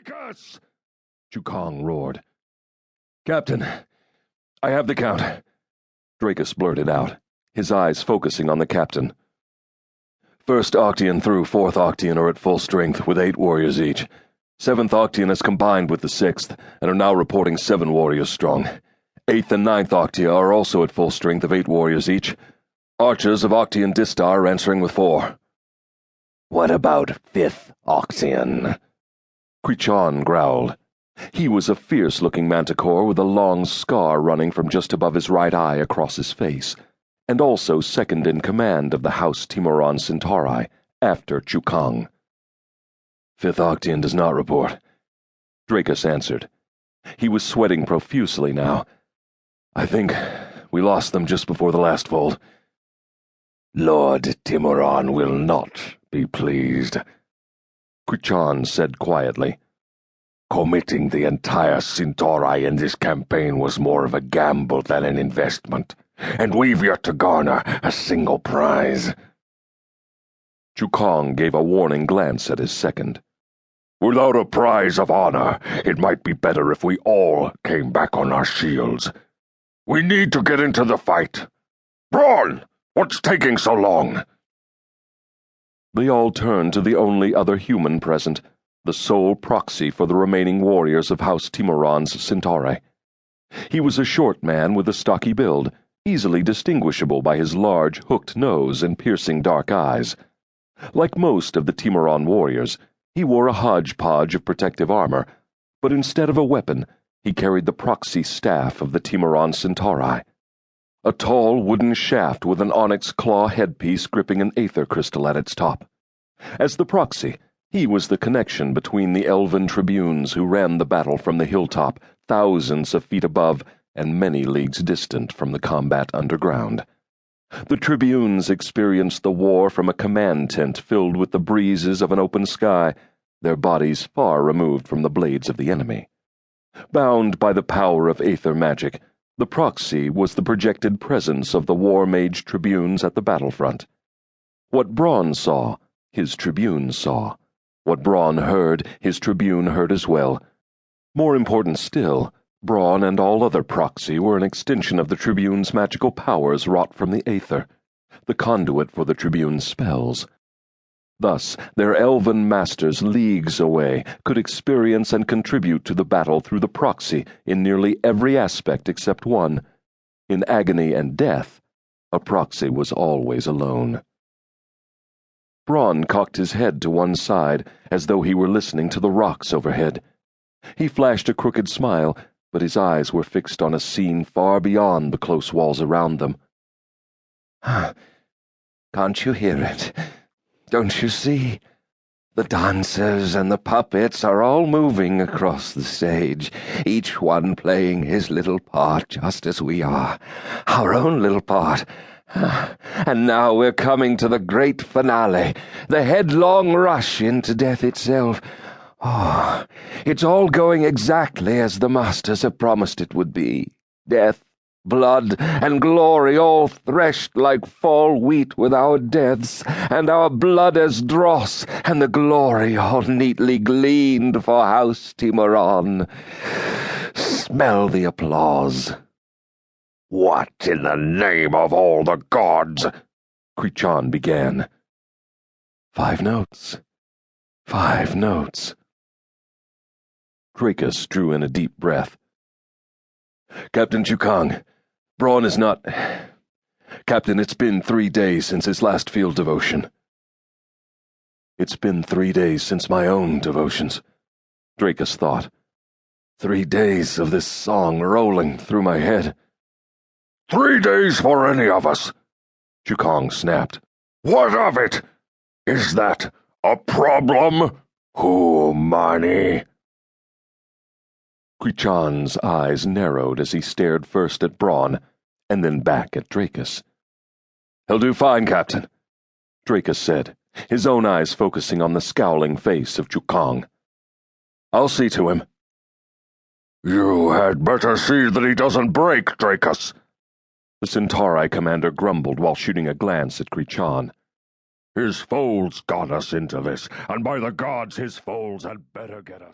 Drakis! Chukong roared. "Captain, I have the count," Drakis blurted out, his eyes focusing on the captain. "First Octian through 4th Octian are at full strength, with 8 warriors each. 7th Octian has combined with the 6th, and are now reporting 7 warriors strong. 8th and 9th Octia are also at full strength of 8 warriors each. Archers of Octian Distar are answering with 4. "What about 5th Octian?" Creechon growled. He was a fierce-looking manticore with a long scar running from just above his right eye across his face, and also second in command of the House Timoran Centauri, after Chukong. "5th Octian does not report," Drakis answered. He was sweating profusely now. "I think we lost them just before the last fold." "Lord Timoran will not be pleased," Creechon said quietly. "Committing the entire Centauri in this campaign was more of a gamble than an investment, and we've yet to garner a single prize." Chukong gave a warning glance at his second. "Without a prize of honor, it might be better if we all came back on our shields. We need to get into the fight. Braun, what's taking so long?" They all turned to the only other human present, the sole proxy for the remaining warriors of House Timoran's Centauri. He was a short man with a stocky build, easily distinguishable by his large, hooked nose and piercing dark eyes. Like most of the Timoran warriors, he wore a hodgepodge of protective armor, but instead of a weapon, he carried the proxy staff of the Timoran Centauri, a tall wooden shaft with an onyx claw headpiece gripping an aether crystal at its top. As the proxy, he was the connection between the elven tribunes who ran the battle from the hilltop, thousands of feet above and many leagues distant from the combat underground. The tribunes experienced the war from a command tent filled with the breezes of an open sky, their bodies far removed from the blades of the enemy. Bound by the power of aether magic, the proxy was the projected presence of the war mage tribunes at the battlefront. What Braun saw, his tribune saw. What Braun heard, his tribune heard as well. More important still, Braun and all other proxy were an extension of the tribune's magical powers wrought from the aether, the conduit for the tribune's spells. Thus, their elven masters leagues away could experience and contribute to the battle through the proxy in nearly every aspect except one. In agony and death, a proxy was always alone. Braun cocked his head to one side, as though he were listening to the rocks overhead. He flashed a crooked smile, but his eyes were fixed on a scene far beyond the close walls around them. "Can't you hear it? Don't you see? The dancers and the puppets are all moving across the stage, each one playing his little part just as we are, our own little part. And now we're coming to the great finale, the headlong rush into death itself. Oh, it's all going exactly as the masters have promised it would be. Death, blood, and glory all threshed like fall wheat with our deaths, and our blood as dross, and the glory all neatly gleaned for House Timoran. Smell the applause." "What in the name of all the gods?" Creechon began. 5 notes. 5 notes. Drakis drew in a deep breath. "Captain Chukong, Braun is not... Captain, it's been 3 days since his last field devotion." "It's been 3 days since my own devotions," Drakis thought. 3 days of this song rolling through my head. 3 days for any of us," Chukong snapped. "What of it? Is that a problem? Money?" Creechon's eyes narrowed as he stared first at Braun and then back at Drakis. "He'll do fine, Captain," Drakis said, his own eyes focusing on the scowling face of Chukong. "I'll see to him." "You had better see that he doesn't break, Drakis," the Centauri commander grumbled while shooting a glance at Creechon. "His foals got us into this, and by the gods his foals had better get us."